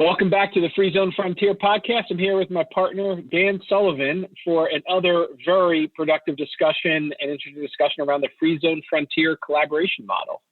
Welcome back to the Free Zone Frontier podcast. I'm here with my partner, Dan Sullivan, for another very productive discussion and interesting discussion around the Free Zone Frontier collaboration model.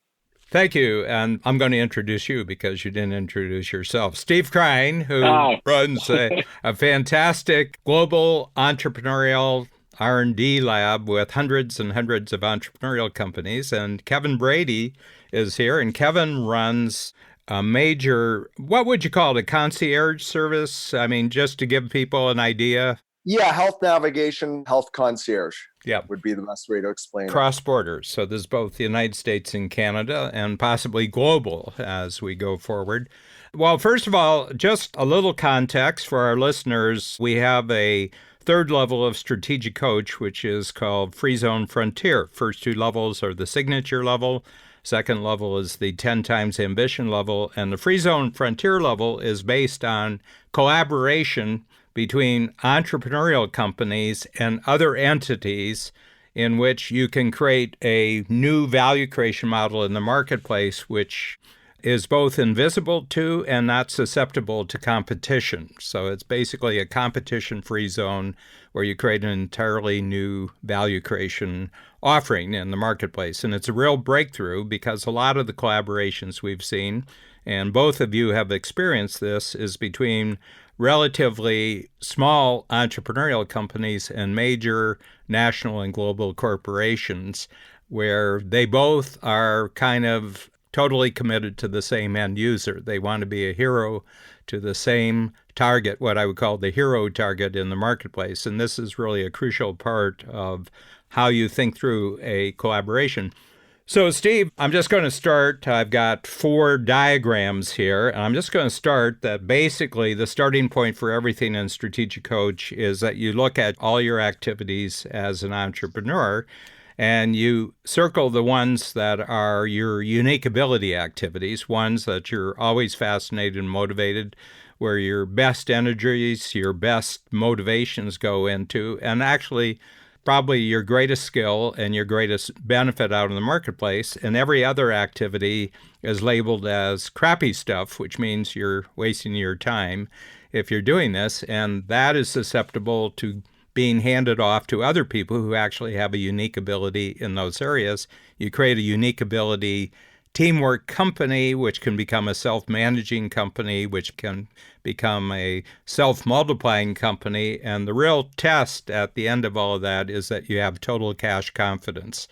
Thank you. And I'm going to introduce you because you didn't introduce yourself. Steve Krein, who runs a fantastic global entrepreneurial R&D lab with hundreds and hundreds of entrepreneurial companies. And Kevin Brady is here. And Kevin runs a major, what would you call it, a concierge service? I mean, just to give people an idea. Yeah, health navigation, health concierge. Yeah, would be the best way to explain it. Cross borders. So there's both the United States and Canada and possibly global as we go forward. Well, first of all, just a little context for our listeners. We have a third level of strategic coach, which is called Free Zone Frontier. First two levels are the signature level. Second level is the 10 times ambition level. And the Free Zone Frontier level is based on collaboration between entrepreneurial companies and other entities in which you can create a new value creation model in the marketplace, which is both invisible to and not susceptible to competition. So it's basically a competition-free zone where you create an entirely new value creation offering in the marketplace. And it's a real breakthrough because a lot of the collaborations we've seen, and both of you have experienced this, is between relatively small entrepreneurial companies and major national and global corporations where they both are kind of totally committed to the same end user. They want to be a hero to the same target, what I would call the hero target in the marketplace. And this is really a crucial part of how you think through a collaboration. So, Steve, I'm just going to start. I've got 4 diagrams here, and I'm just going to start that basically the starting point for everything in Strategic Coach is that you look at all your activities as an entrepreneur, and you circle the ones that are your unique ability activities, ones that you're always fascinated and motivated, where your best energies, your best motivations go into, and actually probably your greatest skill and your greatest benefit out in the marketplace. And every other activity is labeled as crappy stuff, which means you're wasting your time if you're doing this. And that is susceptible to being handed off to other people who actually have a unique ability in those areas. You create a unique ability teamwork company, which can become a self-managing company, which can become a self-multiplying company. And the real test at the end of all of that is that you have total cash confidence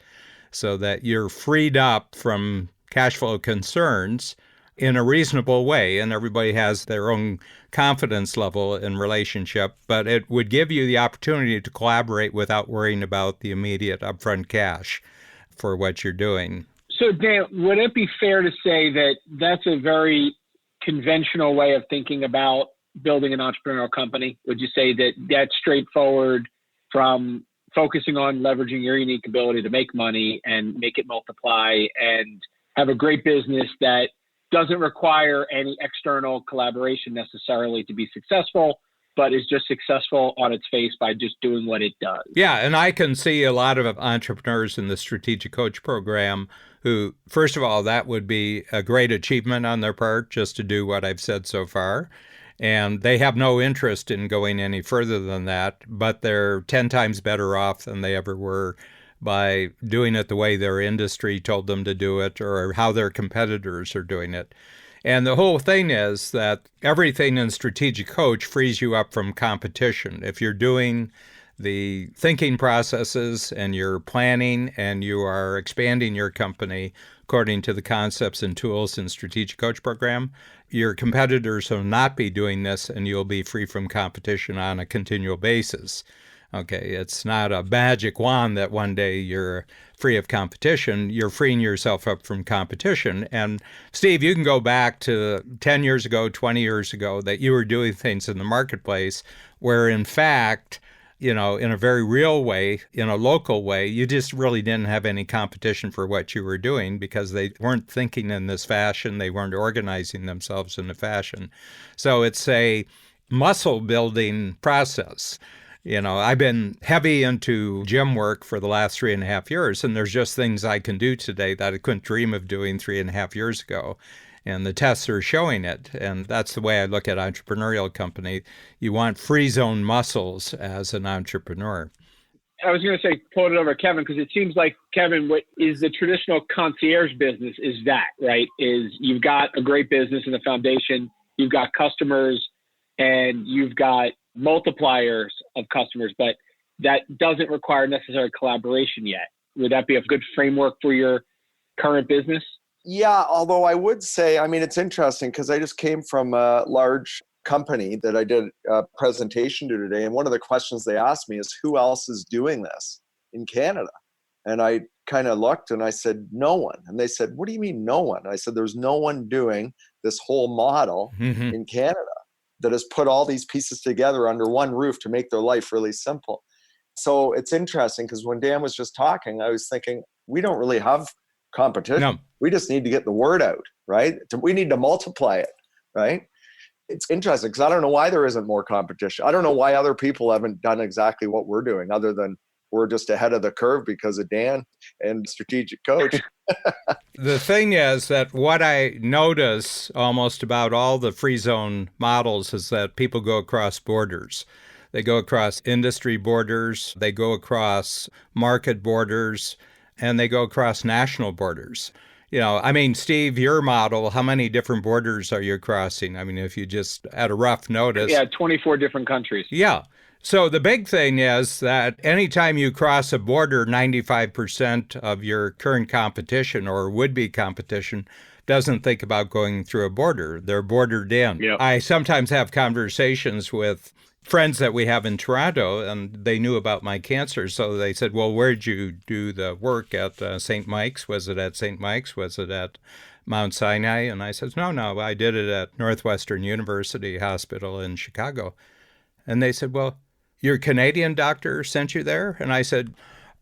so that you're freed up from cash flow concerns in a reasonable way. And everybody has their own confidence level in relationship, but it would give you the opportunity to collaborate without worrying about the immediate upfront cash for what you're doing. So, Dan, would it be fair to say that that's a very conventional way of thinking about building an entrepreneurial company? Would you say that that's straightforward from focusing on leveraging your unique ability to make money and make it multiply and have a great business that doesn't require any external collaboration necessarily to be successful, but is just successful on its face by just doing what it does? Yeah, and I can see a lot of entrepreneurs in the Strategic Coach program who, first of all, that would be a great achievement on their part just to do what I've said so far. And they have no interest in going any further than that, but they're 10 times better off than they ever were by doing it the way their industry told them to do it or how their competitors are doing it. And the whole thing is that everything in Strategic Coach frees you up from competition. If you're doing the thinking processes and you're planning and you are expanding your company according to the concepts and tools in Strategic Coach program, your competitors will not be doing this and you'll be free from competition on a continual basis. Okay, it's not a magic wand that one day you're free of competition. You're freeing yourself up from competition. And Steve, you can go back to 10 years ago, 20 years ago, that you were doing things in the marketplace where, in fact, in a very real way, in a local way, you just really didn't have any competition for what you were doing because they weren't thinking in this fashion. They weren't organizing themselves in a fashion. So it's a muscle building process. I've been heavy into gym work for the last 3.5 years, and there's just things I can do today that I couldn't dream of doing 3.5 years ago. And the tests are showing it. And that's the way I look at entrepreneurial company. You want free zone muscles as an entrepreneur. I was going to say, quote it over Kevin, because it seems like, Kevin, what is the traditional concierge business is that, right? Is you've got a great business in the foundation, you've got customers, and you've got multipliers of customers, but that doesn't require necessary collaboration yet. Would that be a good framework for your current business? Yeah, although I would say, I mean, it's interesting because I just came from a large company that I did a presentation to today. And one of the questions they asked me is, who else is doing this in Canada? And I kind of looked and I said, no one. And they said, what do you mean no one? I said, there's no one doing this whole model in Canada that has put all these pieces together under one roof to make their life really simple. So it's interesting because when Dan was just talking, I was thinking, we don't really have competition. No. We just need to get the word out, right? We need to multiply it, right? It's interesting because I don't know why there isn't more competition. I don't know why other people haven't done exactly what we're doing, other than we're just ahead of the curve because of Dan and strategic coach. The thing is that what I notice almost about all the free zone models is that people go across borders. They go across industry borders, they go across market borders, and they go across national borders. You know, I mean, Steve, your model, how many different borders are you crossing? I mean, if you just at a rough notice. Yeah, 24 different countries. Yeah. So the big thing is that anytime you cross a border, 95% of your current competition or would-be competition doesn't think about going through a border. They're bordered in. Yep. I sometimes have conversations with friends that we have in Toronto, and they knew about my cancer. So they said, well, where'd you do the work at St. Mike's? Was it at St. Mike's? Was it at Mount Sinai? And I said, no, I did it at Northwestern University Hospital in Chicago. And they said, well, your Canadian doctor sent you there? And I said,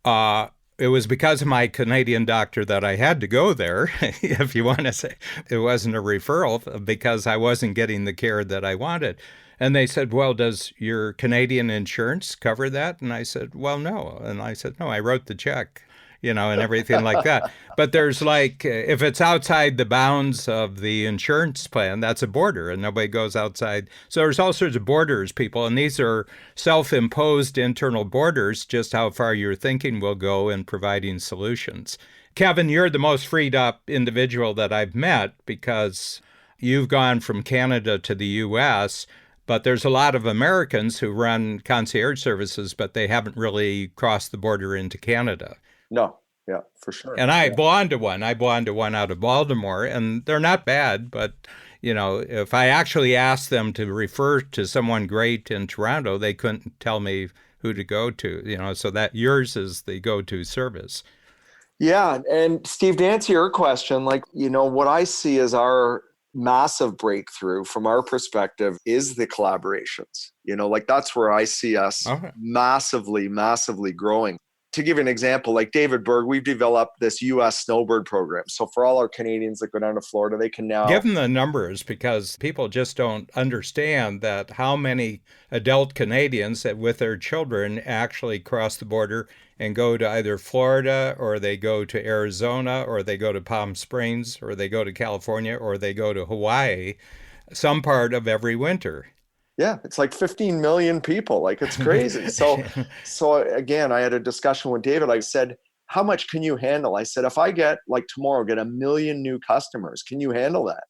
it was because of my Canadian doctor that I had to go there, if you want to say. It wasn't a referral because I wasn't getting the care that I wanted. And they said, well, does your Canadian insurance cover that? And I said, well, no. And I said, no, I wrote the check, you know, and everything like that. But there's like, if it's outside the bounds of the insurance plan, that's a border and nobody goes outside. So there's all sorts of borders, people, and these are self-imposed internal borders, just how far your thinking will go in providing solutions. Kevin, you're the most freed up individual that I've met because you've gone from Canada to the U.S., but there's a lot of Americans who run concierge services, but they haven't really crossed the border into Canada. No, yeah, for sure. And I belong to one. I belong to one out of Baltimore, and they're not bad. But, you know, if I actually asked them to refer to someone great in Toronto, they couldn't tell me who to go to, you know, so that yours is the go-to service. Yeah. And Steve, to answer your question, like, you know, what I see as our massive breakthrough from our perspective is the collaborations. You know, like that's where I see us massively growing. To give you an example, like David Berg, we've developed this U.S. snowbird program. So for all our Canadians that go down to Florida, they can now... Give them the numbers because people just don't understand that how many adult Canadians that with their children actually cross the border and go to either Florida or they go to Arizona or they go to Palm Springs or they go to California or they go to Hawaii some part of every winter. Yeah, it's like 15 million people. Like, it's crazy. So again, I had a discussion with David. I said, how much can you handle? I said, if I get, like tomorrow, get 1 million new customers, can you handle that?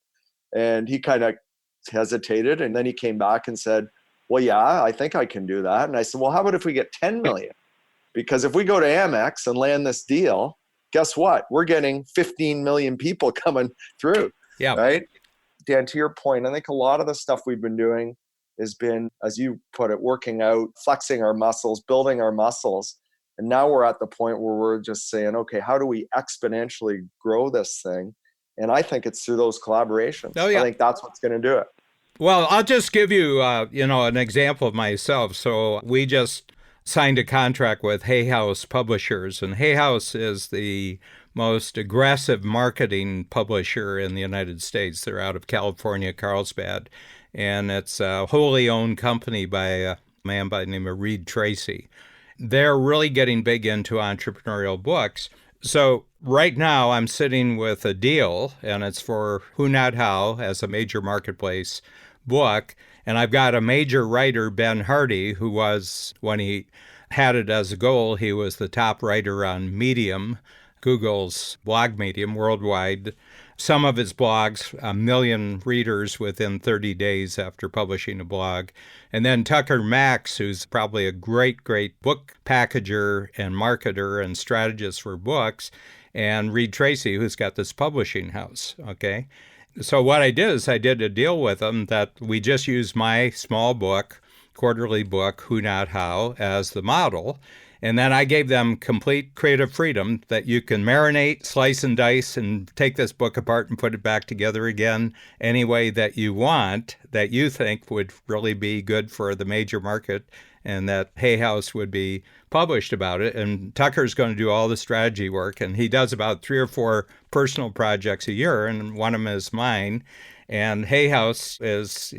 And he kind of hesitated. And then he came back and said, well, yeah, I think I can do that. And I said, well, how about if we get 10 million? Because if we go to Amex and land this deal, guess what? We're getting 15 million people coming through. Yeah. Right? Dan, to your point, I think a lot of the stuff we've been doing has been, as you put it, working out, flexing our muscles, building our muscles. And now we're at the point where we're just saying, okay, how do we exponentially grow this thing? And I think it's through those collaborations. Oh, yeah. I think that's what's going to do it. Well, I'll just give you, an example of myself. So we just signed a contract with Hay House Publishers, and Hay House is the most aggressive marketing publisher in the United States. They're out of California, Carlsbad, and it's a wholly owned company by a man by the name of Reed Tracy. They're really getting big into entrepreneurial books. So right now I'm sitting with a deal, and it's for Who Not How as a major marketplace book. And I've got a major writer, Ben Hardy, who was, when he had it as a goal, he was the top writer on Medium, Google's blog medium worldwide. Some of his blogs, 1 million readers within 30 days after publishing a blog. And then Tucker Max, who's probably a great, great book packager and marketer and strategist for books. And Reed Tracy, who's got this publishing house, okay? So what I did is I did a deal with them that we just use my small book, quarterly book, Who Not How, as the model. And then I gave them complete creative freedom that you can marinate, slice and dice, and take this book apart and put it back together again any way that you want, that you think would really be good for the major market and that Hay House would be published about it. And Tucker's going to do all the strategy work, and he does about 3 or 4 personal projects a year, and one of them is mine. And Hay House is,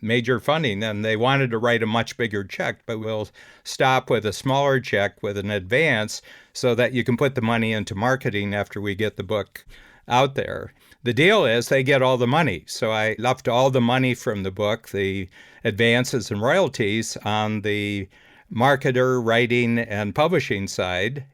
major funding, and they wanted to write a much bigger check, but we'll stop with a smaller check with an advance so that you can put the money into marketing after we get the book out there. The deal is they get all the money. So I left all the money from the book, the advances and royalties, on the marketer, writing, and publishing side,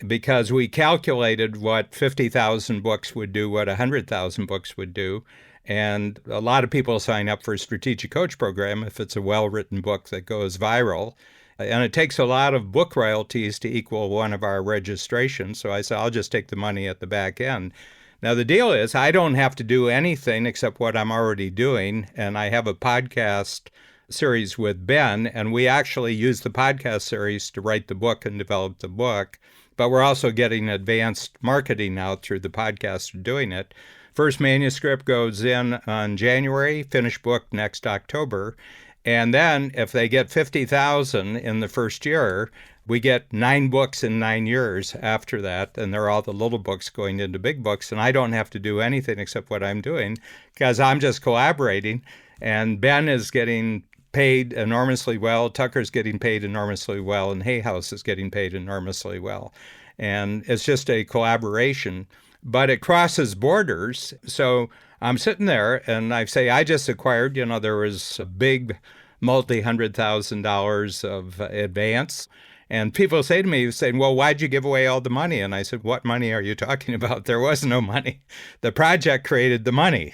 because we calculated what 50,000 books would do, what 100,000 books would do. And a lot of people sign up for a strategic coach program if it's a well-written book that goes viral. And it takes a lot of book royalties to equal one of our registrations. So I said, I'll just take the money at the back end. Now, the deal is I don't have to do anything except what I'm already doing. And I have a podcast series with Ben, and we actually use the podcast series to write the book and develop the book. But we're also getting advanced marketing out through the podcast for doing it. First manuscript goes in on January, finished book next October. And then if they get 50,000 in the first year, we get 9 books in 9 years after that. And they're all the little books going into big books. And I don't have to do anything except what I'm doing because I'm just collaborating. And Ben is getting paid enormously well. Tucker's getting paid enormously well. And Hay House is getting paid enormously well. And it's just a collaboration. But it crosses borders. So I'm sitting there and I say, I just acquired, there was a big multi-$100,000 of advance. And people say to me, saying, well, why'd you give away all the money? And I said, what money are you talking about? There was no money. The project created the money.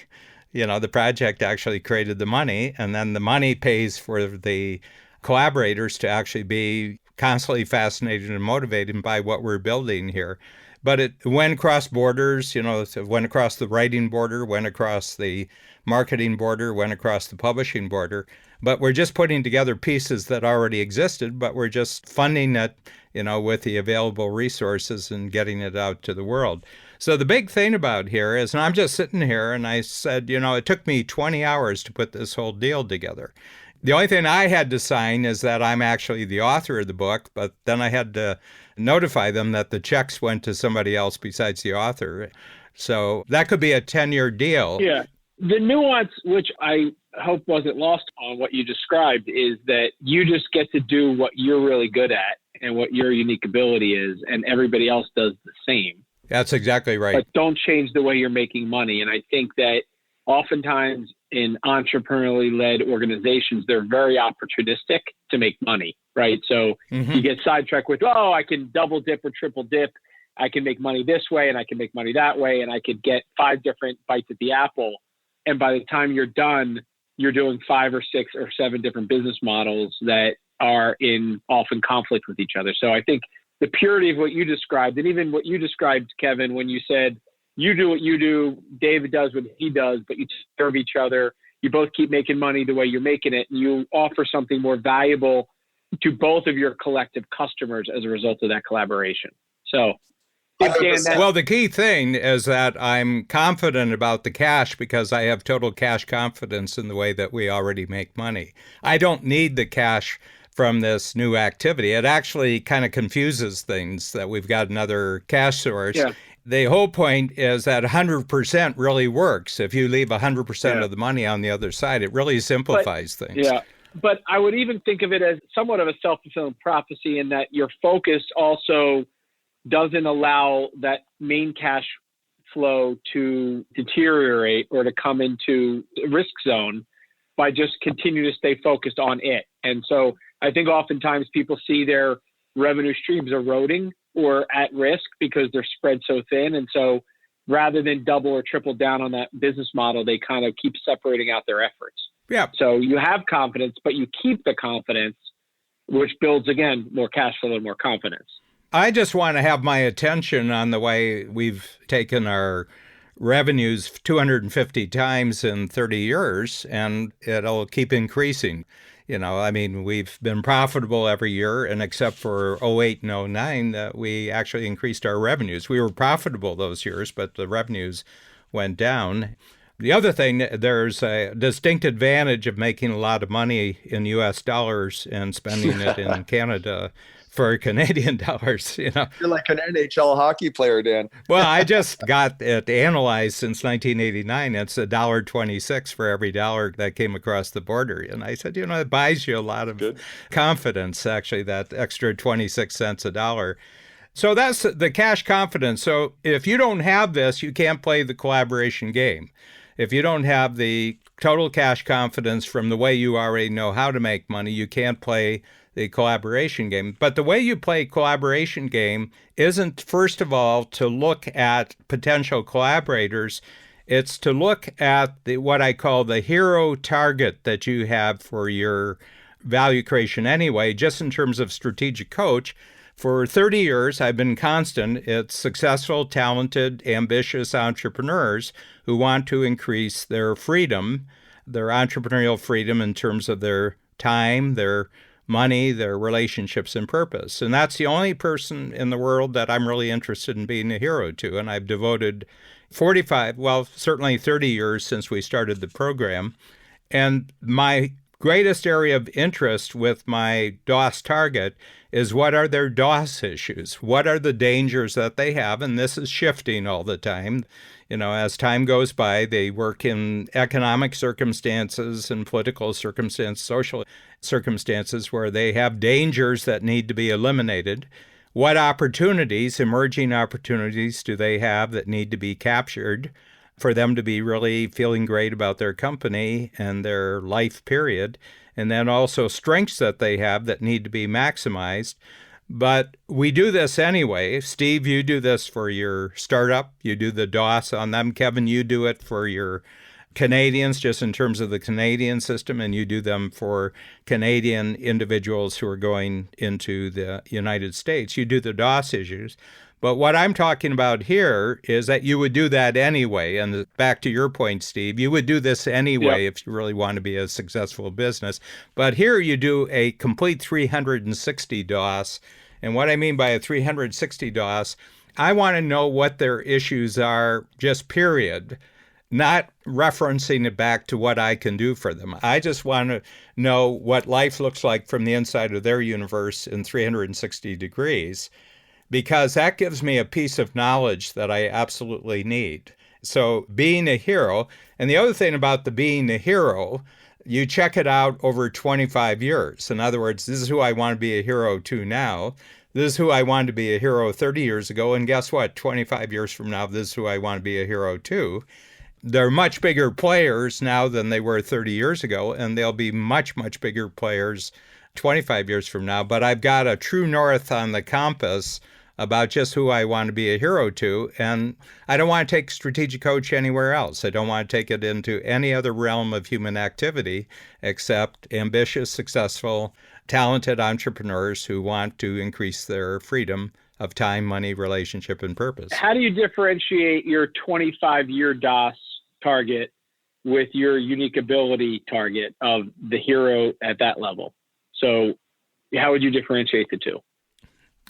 The project actually created the money. And then the money pays for the collaborators to actually be constantly fascinated and motivated by what we're building here. But it went across borders, it went across the writing border, went across the marketing border, went across the publishing border. But we're just putting together pieces that already existed, but we're just funding it, with the available resources and getting it out to the world. So the big thing about here is, and I'm just sitting here and I said, it took me 20 hours to put this whole deal together. The only thing I had to sign is that I'm actually the author of the book, but then I had to notify them that the checks went to somebody else besides the author. So that could be a 10-year deal. Yeah. The nuance, which I hope wasn't lost on what you described, is that you just get to do what you're really good at and what your unique ability is, and everybody else does the same. That's exactly right. But don't change the way you're making money. And I think that oftentimes in entrepreneurially led organizations, they're very opportunistic to make money, right? So you get sidetracked with, I can double dip or triple dip. I can make money this way and I can make money that way. And I could get 5 different bites at the apple. And by the time you're done, you're doing 5 or 6 or 7 different business models that are in often conflict with each other. So I think the purity of what you described, and even what you described, Kevin, when you said, you do what you do, David does what he does, but you serve each other. You both keep making money the way you're making it, and you offer something more valuable to both of your collective customers as a result of that collaboration. So, well, the key thing is that I'm confident about the cash because I have total cash confidence in the way that we already make money. I don't need the cash from this new activity. It actually kind of confuses things that we've got another cash source. Yeah. The whole point is that 100% really works. If you leave 100% of the money on the other side, it really simplifies things. Yeah, but I would even think of it as somewhat of a self-fulfilling prophecy in that you're focused also doesn't allow that main cash flow to deteriorate or to come into the risk zone by just continue to stay focused on it. And so I think oftentimes people see their revenue streams eroding or at risk because they're spread so thin. And so rather than double or triple down on that business model, they kind of keep separating out their efforts. Yeah. So you have confidence, but you keep the confidence, which builds, again, more cash flow and more confidence. I just want to have my attention on the way we've taken our revenues 250 times in 30 years, and it'll keep increasing. We've been profitable every year, and except for 08 and 09, we actually increased our revenues. We were profitable those years, but the revenues went down. The other thing, there's a distinct advantage of making a lot of money in U.S. dollars and spending it in Canada for Canadian dollars. You're like an NHL hockey player, Dan. Well, I just got it analyzed since 1989. It's $1.26 for every dollar that came across the border. And I said, it buys you a lot of confidence, actually, that extra 26 cents a dollar. So that's the cash confidence. So if you don't have this, you can't play the collaboration game. If you don't have the total cash confidence from the way you already know how to make money, you can't play the collaboration game. But the way you play collaboration game isn't, first of all, to look at potential collaborators. It's to look at what I call the hero target that you have for your value creation anyway, just in terms of strategic coach. For 30 years, I've been constant. It's successful, talented, ambitious entrepreneurs who want to increase their freedom, their entrepreneurial freedom in terms of their time, their money, their relationships, and purpose. And that's the only person in the world that I'm really interested in being a hero to. And I've devoted certainly 30 years since we started the program. And my greatest area of interest with my DOS target is what are their DOS issues? What are the dangers that they have? And this is shifting all the time. As time goes by, they work in economic circumstances and political circumstances, social circumstances where they have dangers that need to be eliminated. What opportunities, emerging opportunities, do they have that need to be captured for them to be really feeling great about their company and their life period? And then also strengths that they have that need to be maximized. But we do this anyway. Steve, you do this for your startup. You do the DOS on them. Kevin, you do it for your Canadians, just in terms of the Canadian system, and you do them for Canadian individuals who are going into the United States. You do the DOS issues. But what I'm talking about here is that you would do that anyway. And back to your point, Steve, you would do this anyway if you really want to be a successful business. But here you do a complete 360 DOS. And what I mean by a 360 DOS, I want to know what their issues are, just period, not referencing it back to what I can do for them. I just want to know what life looks like from the inside of their universe in 360 degrees. Because that gives me a piece of knowledge that I absolutely need. So being a hero, and the other thing about the being a hero, you check it out over 25 years. In other words, this is who I want to be a hero to now. This is who I wanted to be a hero 30 years ago. And guess what? 25 years from now, this is who I want to be a hero to. They're much bigger players now than they were 30 years ago, and they'll be much, much bigger players 25 years from now. But I've got a true north on the compass about just who I want to be a hero to. And I don't want to take strategic coach anywhere else. I don't want to take it into any other realm of human activity except ambitious, successful, talented entrepreneurs who want to increase their freedom of time, money, relationship, and purpose. How do you differentiate your 25-year DOS target with your unique ability target of the hero at that level? So how would you differentiate the two?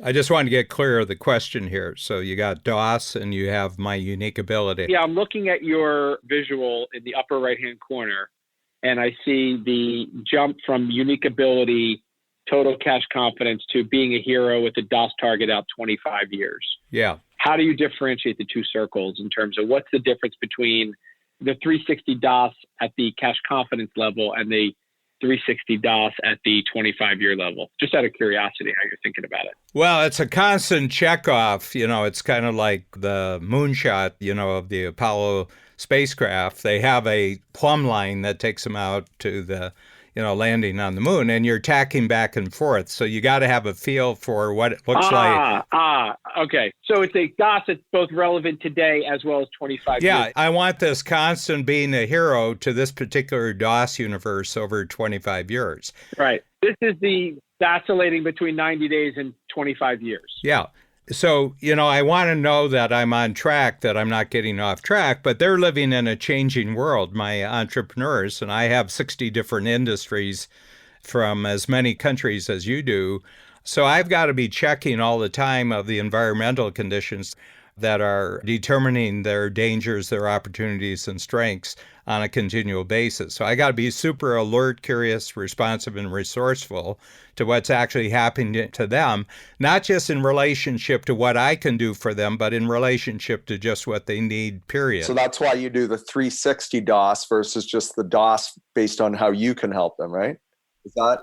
I just want to get clear of the question here. So you got DOS and you have my unique ability. Yeah, I'm looking at your visual in the upper right-hand corner, and I see the jump from unique ability, total cash confidence, to being a hero with a DOS target out 25 years. Yeah. How do you differentiate the two circles in terms of what's the difference between the 360 DOS at the cash confidence level and the 360 DOS at the 25-year level? Just out of curiosity, how you're thinking about it. Well, it's a constant checkoff. It's kind of like the moonshot, of the Apollo spacecraft. They have a plumb line that takes them out to the, landing on the moon, and you're tacking back and forth. So you got to have a feel for what it looks like. Okay. So it's a DOS that's both relevant today as well as 25 years. Yeah, I want this constant being a hero to this particular DOS universe over 25 years. Right. This is the oscillating between 90 days and 25 years. Yeah. So, I want to know that I'm on track, that I'm not getting off track, but they're living in a changing world, my entrepreneurs, and I have 60 different industries from as many countries as you do. So I've got to be checking all the time of the environmental conditions that are determining their dangers, their opportunities, and strengths on a continual basis. So I got to be super alert, curious, responsive, and resourceful to what's actually happening to them, not just in relationship to what I can do for them, but in relationship to just what they need, period. So that's why you do the 360 DOS versus just the DOS based on how you can help them, right?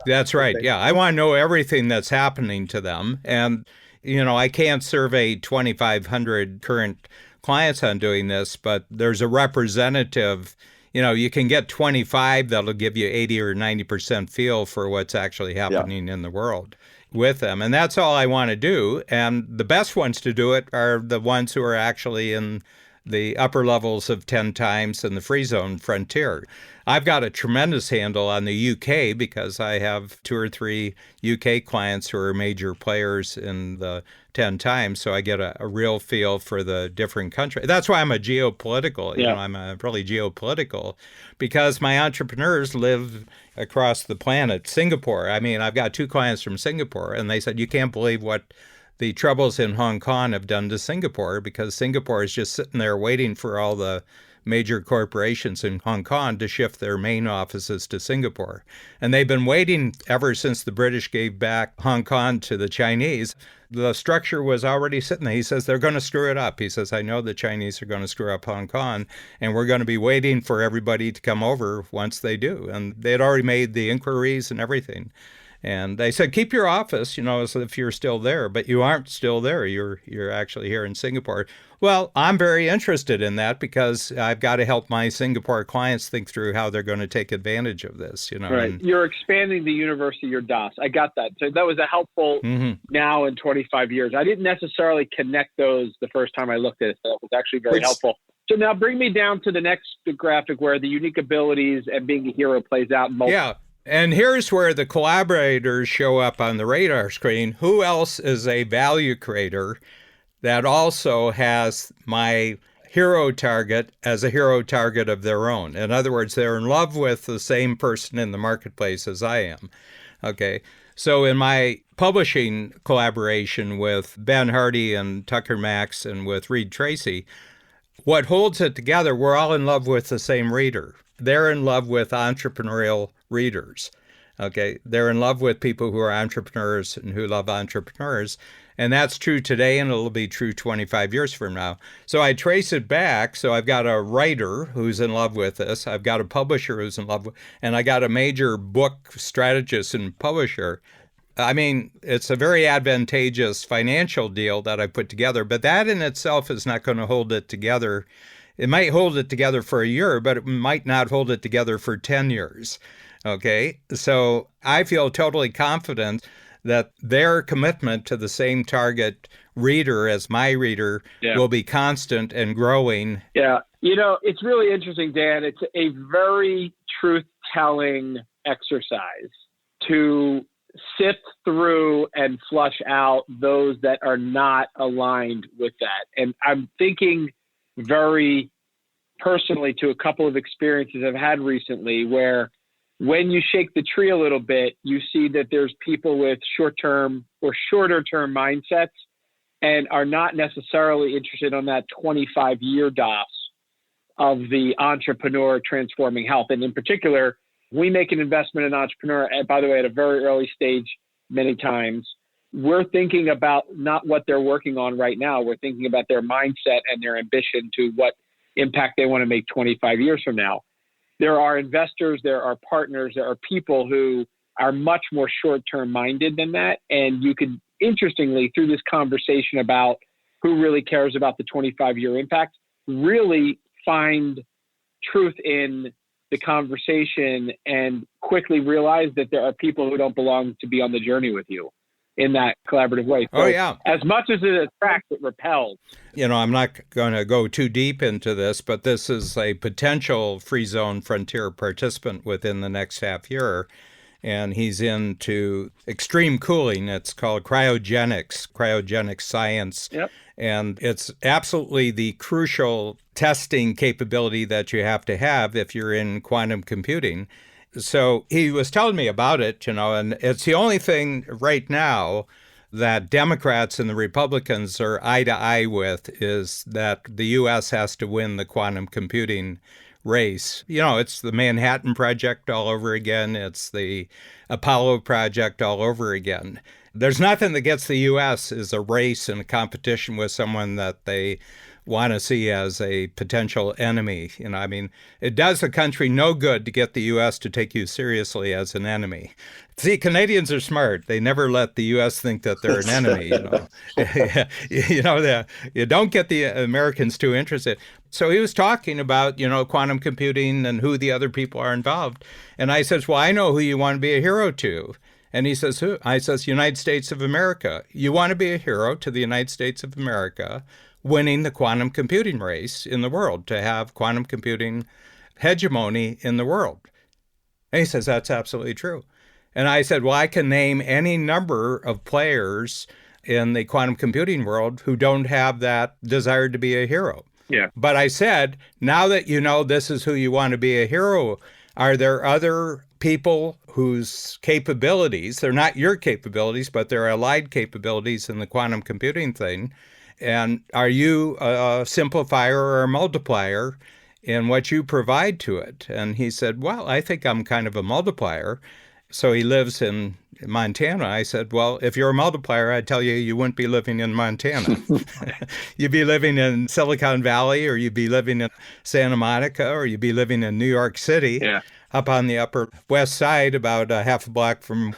That's right. Yeah. I want to know everything that's happening to them. And, I can't survey 2,500 current clients on doing this, but there's a representative, you can get 25 that'll give you 80 or 90% feel for what's actually happening in the world with them. And that's all I want to do. And the best ones to do it are the ones who are actually in the upper levels of 10 times in the free zone frontier. I've got a tremendous handle on the UK because I have 2 or 3 UK clients who are major players in the 10 times. So I get a real feel for the different countries. That's why I'm a geopolitical, I'm a really geopolitical, because my entrepreneurs live across the planet. Singapore, I've got 2 clients from Singapore, and they said, you can't believe what the troubles in Hong Kong have done to Singapore, because Singapore is just sitting there waiting for all the major corporations in Hong Kong to shift their main offices to Singapore. And they've been waiting ever since the British gave back Hong Kong to the Chinese. The structure was already sitting there. He says, they're going to screw it up. He says, I know the Chinese are going to screw up Hong Kong, and we're going to be waiting for everybody to come over once they do. And they had already made the inquiries and everything. And they said, keep your office, as if you're still there, but you aren't still there. You're actually here in Singapore. Well, I'm very interested in that because I've got to help my Singapore clients think through how they're going to take advantage of this, Right. And you're expanding the universe of your DOS. I got that. So that was a helpful now in 25 years. I didn't necessarily connect those the first time I looked at it. So it was actually very helpful. So now bring me down to the next graphic where the unique abilities and being a hero plays out. Yeah. And here's where the collaborators show up on the radar screen. Who else is a value creator that also has my hero target as a hero target of their own? In other words, they're in love with the same person in the marketplace as I am. Okay. So in my publishing collaboration with Ben Hardy and Tucker Max and with Reed Tracy, what holds it together, we're all in love with the same reader. They're in love with entrepreneurial readers. Okay. They're in love with people who are entrepreneurs and who love entrepreneurs. And that's true today, and it'll be true 25 years from now. So I trace it back. So I've got a writer who's in love with this. I've got a publisher who's in love with, and I got a major book strategist and publisher. It's a very advantageous financial deal that I put together, but that in itself is not going to hold it together. It might hold it together for a year, but it might not hold it together for 10 years. Okay. So I feel totally confident that their commitment to the same target reader as my reader will be constant and growing. Yeah. It's really interesting, Dan. It's a very truth-telling exercise to sift through and flush out those that are not aligned with that. And I'm thinking very personally to a couple of experiences I've had recently where when you shake the tree a little bit, you see that there's people with short-term or shorter-term mindsets and are not necessarily interested on that 25-year DOS of the entrepreneur transforming health. And in particular, we make an investment in an entrepreneur, and by the way, at a very early stage, many times, we're thinking about not what they're working on right now. We're thinking about their mindset and their ambition to what impact they want to make 25 years from now. there are investors, there are partners, there are people who are much more short-term minded than that. And you could, interestingly, through this conversation about who really cares about the 25-year impact, really find truth in the conversation and quickly realize that there are people who don't belong to be on the journey with you in that collaborative way. So Oh, yeah. as much as it attracts, it repels. I'm not going to go too deep into this, but this is a potential free zone frontier participant within the next half year. And he's into extreme cooling. It's called cryogenic science. Yep. And it's absolutely the crucial testing capability that you have to have if you're in quantum computing. So he was telling me about it, and it's the only thing right now that Democrats and the Republicans are eye to eye with is that the U.S. has to win the quantum computing race. It's the Manhattan Project all over again. It's the Apollo Project all over again. There's nothing that gets the U.S. is a race and a competition with someone that they want to see as a potential enemy. It does a country no good to get the U.S. to take you seriously as an enemy. See, Canadians are smart. They never let the U.S. think that they're an enemy. You don't get the Americans too interested. So he was talking about, quantum computing and who the other people are involved. And I says, well, I know who you want to be a hero to. And he says, who? I says, United States of America. You want to be a hero to the United States of America winning the quantum computing race in the world, to have quantum computing hegemony in the world. And he says, that's absolutely true. And I said, well, I can name any number of players in the quantum computing world who don't have that desire to be a hero. Yeah. But I said, now that you know this is who you want to be a hero, are there other people whose capabilities, they're not your capabilities, but they're allied capabilities in the quantum computing thing, and are you a simplifier or a multiplier in what you provide to it? And he said, well, I think I'm kind of a multiplier. So he lives in Montana. I said, well, if you're a multiplier, I tell you, you wouldn't be living in Montana. You'd be living in Silicon Valley, or you'd be living in Santa Monica, or you'd be living in New York City, up on the Upper West Side, about a half a block from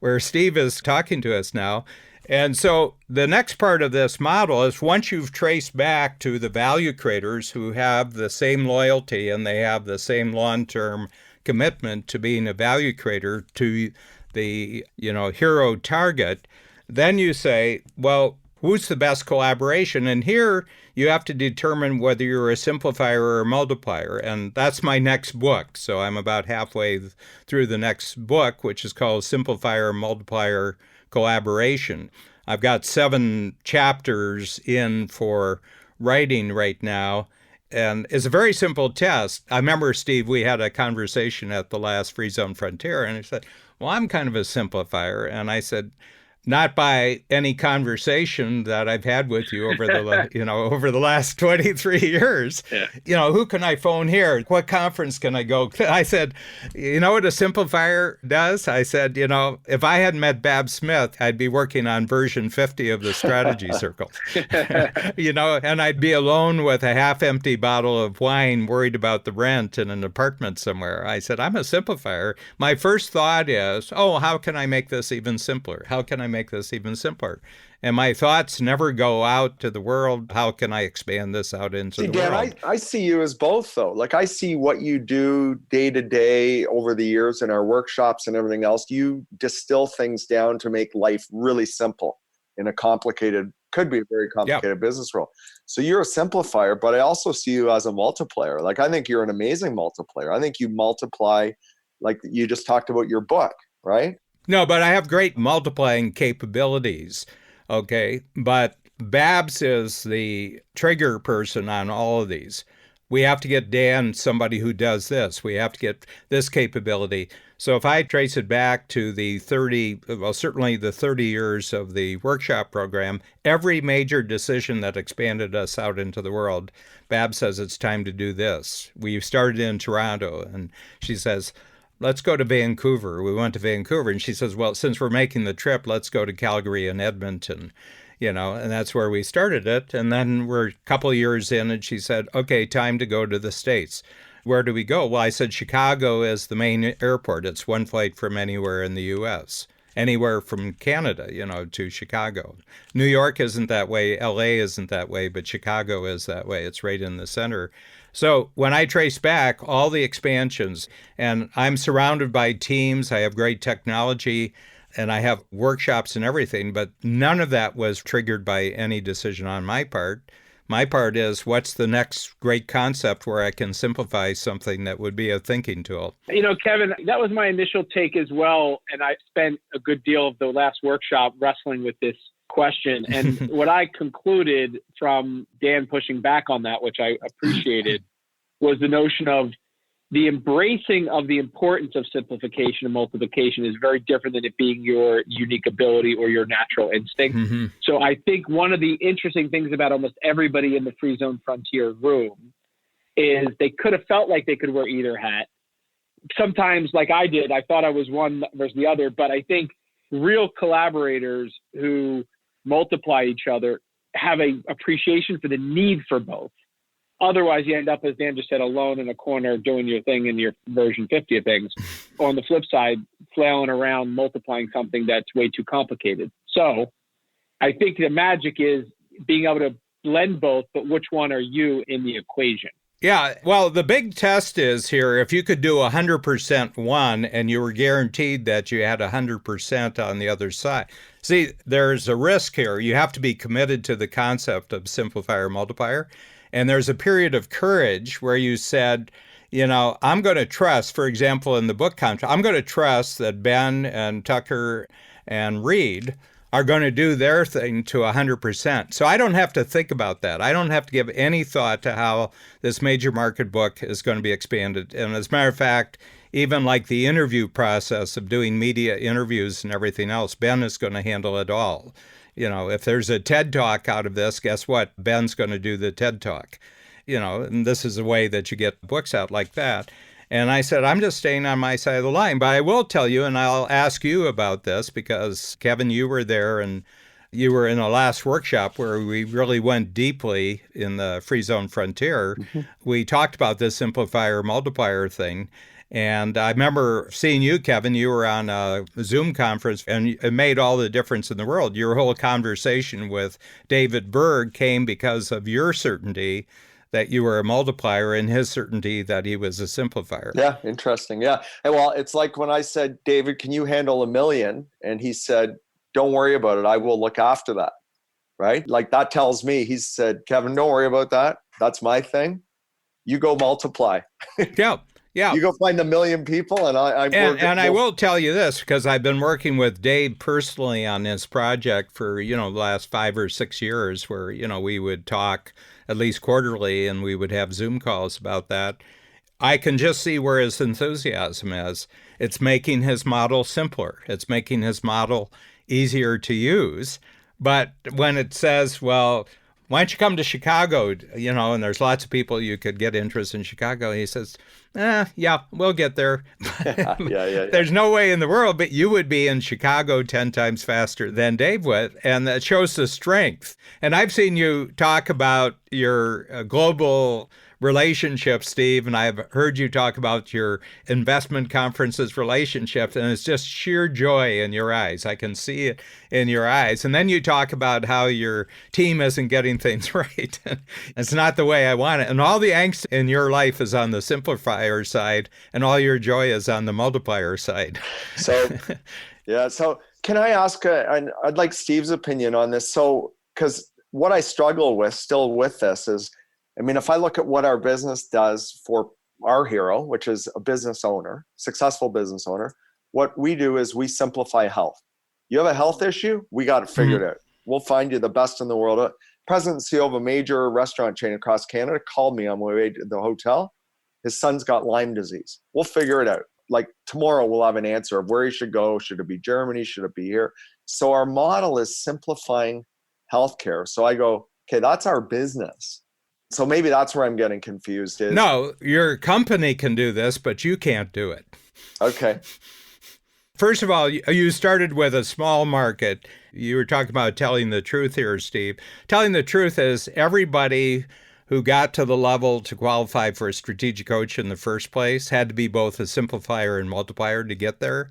where Steve is talking to us now. And so the next part of this model is, once you've traced back to the value creators who have the same loyalty and they have the same long-term commitment to being a value creator to the, hero target, then you say, well, who's the best collaboration? And here you have to determine whether you're a simplifier or a multiplier. And that's my next book. So I'm about halfway through the next book, which is called Simplifier Multiplier Collaboration. I've got 7 chapters in for writing right now. And it's a very simple test. I remember, Steve, we had a conversation at the last Free Zone Frontier, and he said, well, I'm kind of a simplifier. And I said, not by any conversation that I've had with you over the over the last 23 years. Yeah. Who can I phone here? What conference can I go? I said, you know what a simplifier does? I said, if I hadn't met Bab Smith, I'd be working on version 50 of the strategy circle. And I'd be alone with a half-empty bottle of wine, worried about the rent in an apartment somewhere. I said, I'm a simplifier. My first thought is, how can I make this even simpler? How can I make this even simpler? And my thoughts never go out to the world. How can I expand this out into the Dan, world? I see you as both, though. Like, I see what you do day to day over the years in our workshops and everything else. You distill things down to make life really simple in a could be a very complicated business role. So you're a simplifier, but I also see you as a multiplier. Like, I think you're an amazing multiplier. I think you multiply, like you just talked about your book, right? No, but I have great multiplying capabilities, okay? But Babs is the trigger person on all of these. We have to get Dan somebody who does this. We have to get this capability. So if I trace it back to certainly the 30 years of the workshop program, every major decision that expanded us out into the world, Babs says it's time to do this. We started in Toronto, and she says, let's go to Vancouver. We went to Vancouver, and she says, well, since we're making the trip, let's go to Calgary and Edmonton, and that's where we started it. And then we're a couple of years in, and she said, okay, time to go to the States. where do we go? Well, I said Chicago is the main airport. It's one flight from anywhere in the U.S., anywhere from Canada, to Chicago. New York isn't that way. L.A. isn't that way, but Chicago is that way. It's right in the center. So when I trace back all the expansions, and I'm surrounded by teams, I have great technology, and I have workshops and everything, but none of that was triggered by any decision on my part. My part is, what's the next great concept where I can simplify something that would be a thinking tool? Kevin, that was my initial take as well. And I spent a good deal of the last workshop wrestling with this question. And what I concluded from Dan pushing back on that, which I appreciated, was the notion of the embracing of the importance of simplification and multiplication is very different than it being your unique ability or your natural instinct. Mm-hmm. So I think one of the interesting things about almost everybody in the Free Zone Frontier room is they could have felt like they could wear either hat. Sometimes, like I did, I thought I was one versus the other, but I think real collaborators who multiply each other have a appreciation for the need for both. Otherwise, you end up, as Dan just said, alone in a corner doing your thing in your version 50 of things. Or on the flip side, flailing around, multiplying something that's way too complicated. So I think the magic is being able to blend both, but which one are you in the equation? Yeah, well, the big test is here, if you could do 100% one and you were guaranteed that you had 100% on the other side. See, there's a risk here. You have to be committed to the concept of simplifier multiplier. And there's a period of courage where you said, I'm going to trust, for example, in the book contract, I'm going to trust that Ben and Tucker and Reed are going to do their thing to 100%. So I don't have to think about that. I don't have to give any thought to how this major market book is going to be expanded. And as a matter of fact, even like the interview process of doing media interviews and everything else, Ben is going to handle it all. If there's a TED Talk out of this, guess what? Ben's going to do the TED Talk. And this is a way that you get books out like that. And I said, I'm just staying on my side of the line. But I will tell you, and I'll ask you about this, because, Kevin, you were there and you were in the last workshop where we really went deeply in the Free Zone Frontier. Mm-hmm. We talked about this simplifier multiplier thing. And I remember seeing you, Kevin, you were on a Zoom conference, and it made all the difference in the world. Your whole conversation with David Berg came because of your certainty that you were a multiplier and his certainty that he was a simplifier. Yeah, interesting. Yeah. Well, it's like when I said, David, can you handle 1 million? And he said, don't worry about it. I will look after that. Right? Like that tells me, he said, Kevin, don't worry about that. That's my thing. You go multiply. Yeah. Yeah. You go find 1 million people, and I will tell you this, because I've been working with Dave personally on this project for, the last 5 or 6 years where, we would talk at least quarterly and we would have Zoom calls about that. I can just see where his enthusiasm is. It's making his model simpler. It's making his model easier to use. But when it says, well, why don't you come to Chicago, and there's lots of people you could get interest in Chicago. He says, yeah, we'll get there. Yeah. There's no way in the world, but you would be in Chicago 10 times faster than Dave would. And that shows the strength. And I've seen you talk about your global relationships, Steve, and I've heard you talk about your investment conferences relationships, and it's just sheer joy in your eyes. I can see it in your eyes. And then you talk about how your team isn't getting things right. It's not the way I want it. And all the angst in your life is on the simplifier side, and all your joy is on the multiplier side. So, yeah. So can I ask, I'd like Steve's opinion on this. So, because what I struggle with still with this is, if I look at what our business does for our hero, which is a business owner, successful business owner, what we do is we simplify health. You have a health issue, we got it figured out. We'll find you the best in the world. President and CEO of a major restaurant chain across Canada called me on my way to the hotel. His son's got Lyme disease. We'll figure it out. Like tomorrow we'll have an answer of where he should go. Should it be Germany? Should it be here? So our model is simplifying healthcare. So I go, okay, that's our business. So maybe that's where I'm getting confused. No, your company can do this, but you can't do it. Okay. First of all, you started with a small market. You were talking about telling the truth here, Steve. Telling the truth is everybody who got to the level to qualify for a strategic coach in the first place had to be both a simplifier and multiplier to get there.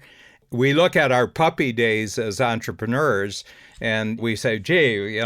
We look at our puppy days as entrepreneurs and we say, gee,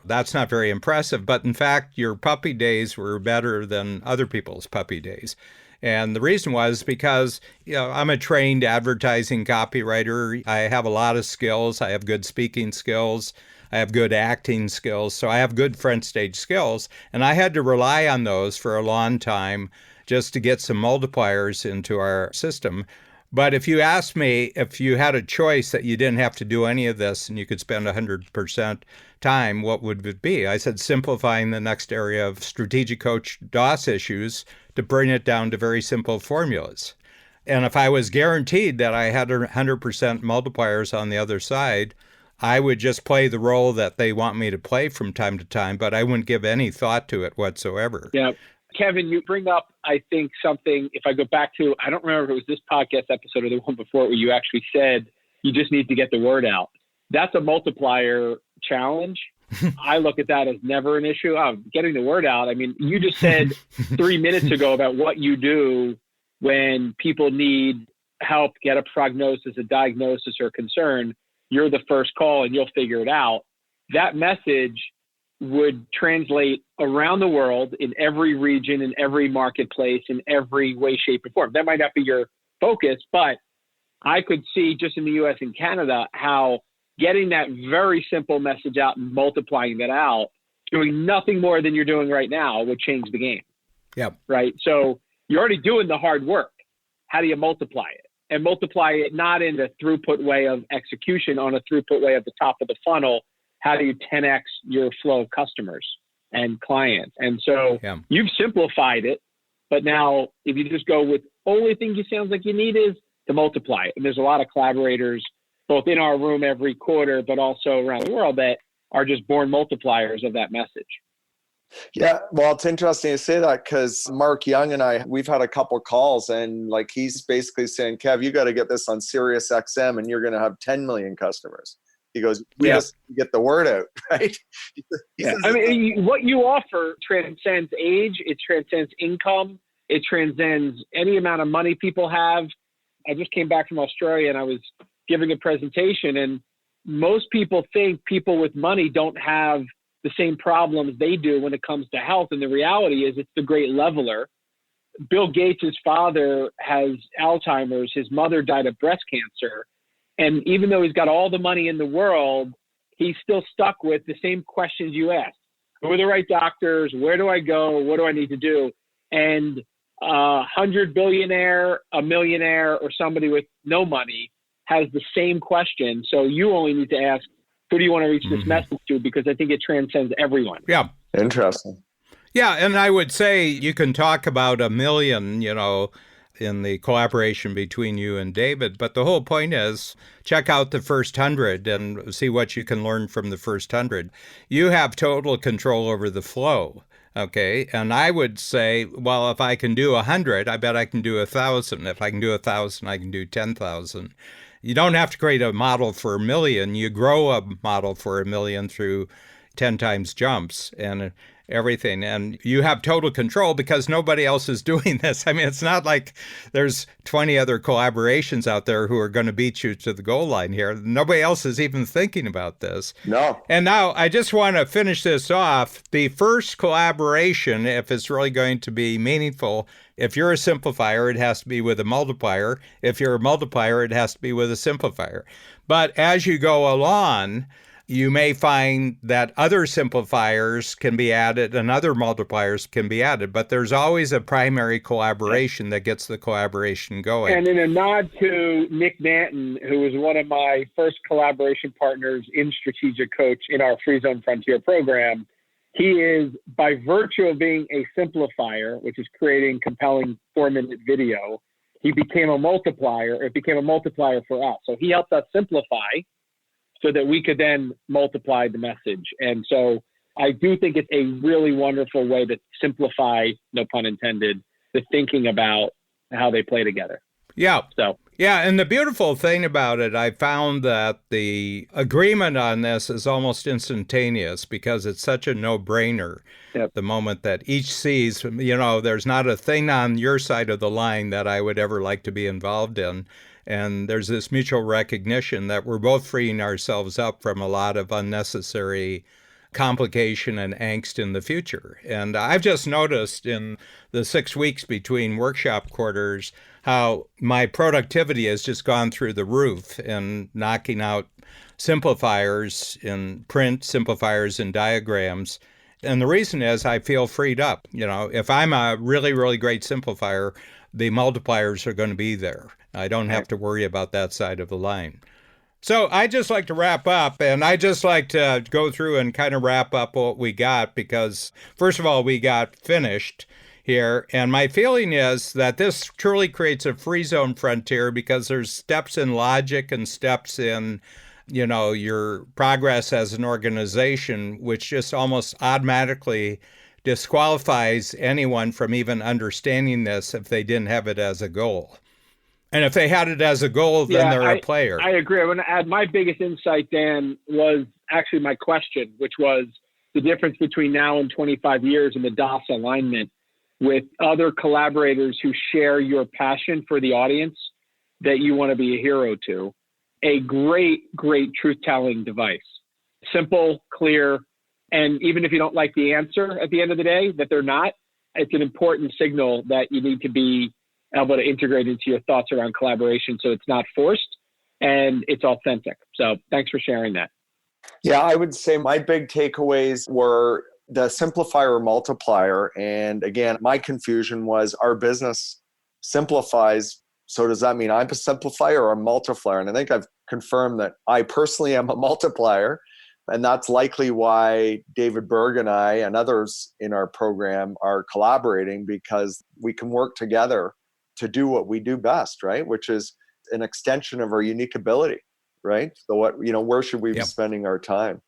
that's not very impressive. But in fact, your puppy days were better than other people's puppy days. And the reason was because, I'm a trained advertising copywriter. I have a lot of skills. I have good speaking skills. I have good acting skills. So I have good front stage skills. And I had to rely on those for a long time just to get some multipliers into our system. But if you asked me if you had a choice that you didn't have to do any of this and you could spend 100% time, what would it be? I said simplifying the next area of strategic coach DOS issues to bring it down to very simple formulas. And if I was guaranteed that I had 100% multipliers on the other side, I would just play the role that they want me to play from time to time, but I wouldn't give any thought to it whatsoever. Yeah. Kevin, you bring up, I think, something, if I go back to, I don't remember if it was this podcast episode or the one before where you actually said, you just need to get the word out. That's a multiplier challenge. I look at that as never an issue. Getting the word out. I mean, you just said 3 minutes ago about what you do when people need help, get a prognosis, a diagnosis, or concern. You're the first call and you'll figure it out. That message would translate around the world in every region, in every marketplace, in every way, shape, or form. That might not be your focus, but I could see just in the US and Canada how getting that very simple message out and multiplying that out, doing nothing more than you're doing right now would change the game. Yeah. Right. So you're already doing the hard work. How do you multiply it? And multiply it not in the throughput way of execution, on a throughput way at the top of the funnel. How do you 10x your flow of customers and clients? And so You've simplified it, but now if you just go with only thing you sounds like you need is to multiply it. And there's a lot of collaborators, both in our room every quarter, but also around the world that are just born multipliers of that message. Yeah, well, it's interesting to say that because Mark Young and I, we've had a couple calls and he's basically saying, Kev, you got to get this on Sirius XM and you're going to have 10 million customers. He goes, we just get the word out, right? I mean, what you offer transcends age. It transcends income. It transcends any amount of money people have. I just came back from Australia and I was giving a presentation, and most people think people with money don't have the same problems they do when it comes to health. And the reality is it's the great leveler. Bill Gates' father has Alzheimer's. His mother died of breast cancer. And even though he's got all the money in the world, he's still stuck with the same questions you asked. Who are the right doctors? Where do I go? What do I need to do? And a 100 billionaire, a millionaire, or somebody with no money has the same question. So you only need to ask, who do you want to reach this message to? Because I think it transcends everyone. Yeah. Interesting. Yeah. And I would say you can talk about a million, in the collaboration between you and David. But the whole point is check out the first 100 and see what you can learn from the first 100. You have total control over the flow. Okay. And I would say, well, if I can do 100, I bet I can do 1,000. If I can do 1,000, I can do 10,000. You don't have to create a model for a million. You grow a model for a million through 10 times jumps and everything. And you have total control because nobody else is doing this. I mean, it's not like there's 20 other collaborations out there who are going to beat you to the goal line here. Nobody else is even thinking about this. No. And now I just want to finish this off. The first collaboration, if it's really going to be meaningful, if you're a simplifier, it has to be with a multiplier. If you're a multiplier, it has to be with a simplifier. But as you go along, you may find that other simplifiers can be added and other multipliers can be added, but there's always a primary collaboration that gets the collaboration going. And in a nod to Nick Nanton, who was one of my first collaboration partners in Strategic Coach in our Free Zone Frontier program, he is, by virtue of being a simplifier, which is creating compelling 4-minute video, he became a multiplier. It became a multiplier for us. So he helped us simplify so that we could then multiply the message. And so I do think it's a really wonderful way to simplify, no pun intended, the thinking about how they play together. Yeah. So Yeah, and the beautiful thing about it, I found that the agreement on this is almost instantaneous because it's such a no-brainer. Yep. The moment that each sees, there's not a thing on your side of the line that I would ever like to be involved in. And there's this mutual recognition that we're both freeing ourselves up from a lot of unnecessary complication and angst in the future. And I've just noticed in the 6 weeks between workshop quarters how my productivity has just gone through the roof in knocking out simplifiers in print, simplifiers in diagrams. And the reason is I feel freed up. If I'm a really, really great simplifier, the multipliers are going to be there. I don't have to worry about that side of the line. So I just like to wrap up, and I just like to go through and kind of wrap up what we got because, first of all, we got finished here. And my feeling is that this truly creates a free zone frontier because there's steps in logic and steps in, your progress as an organization, which just almost automatically disqualifies anyone from even understanding this if they didn't have it as a goal. And if they had it as a goal, then they're a player. I agree. I want to add my biggest insight, Dan, was actually my question, which was the difference between now and 25 years in the DOS alignment with other collaborators who share your passion for the audience that you want to be a hero to. A great, great truth-telling device. Simple, clear, and even if you don't like the answer at the end of the day, that they're not, it's an important signal that you need to be able to integrate into your thoughts around collaboration so it's not forced and it's authentic. So thanks for sharing that. Yeah, I would say my big takeaways were the simplifier multiplier. And again, my confusion was our business simplifies. So does that mean I'm a simplifier or a multiplier? And I think I've confirmed that I personally am a multiplier. And that's likely why David Berg and I and others in our program are collaborating, because we can work together to do what we do best, right? Which is an extension of our unique ability, right? So where should we be spending our time?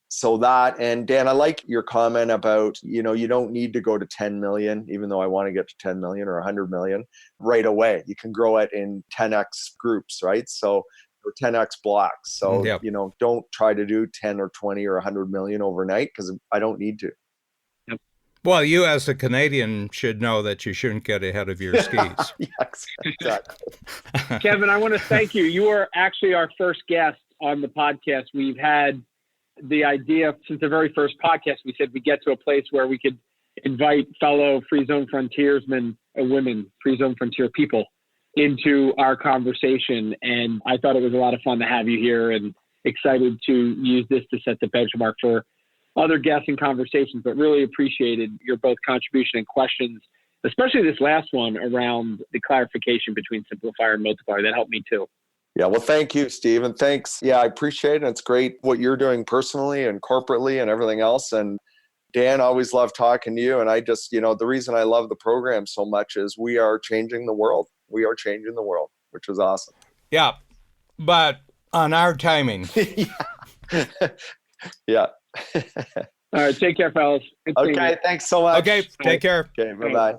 So that, and Dan, I like your comment about, you don't need to go to 10 million, even though I want to get to 10 million or 100 million right away. You can grow it in 10x groups, right? So, or 10x blocks. So, don't try to do 10 or 20 or 100 million overnight because I don't need to. Well, you as a Canadian should know that you shouldn't get ahead of your skis. Yes, exactly. Kevin, I want to thank you. You are actually our first guest on the podcast. We've had the idea since the very first podcast. We said we get to a place where we could invite fellow Free Zone Frontiersmen and women, Free Zone Frontier people, into our conversation. And I thought it was a lot of fun to have you here and excited to use this to set the benchmark for other guests and conversations, but really appreciated your both contribution and questions, especially this last one around the clarification between simplifier and multiplier. That helped me too. Yeah, well, thank you, Steve. And thanks. Yeah, I appreciate it. It's great what you're doing personally and corporately and everything else. And Dan, always love talking to you. And I just, the reason I love the program so much is we are changing the world. We are changing the world, which is awesome. Yeah, but on our timing. Yeah. All right. Take care, fellas. Okay. Thanks so much. Okay. Take care. Okay. Bye-bye.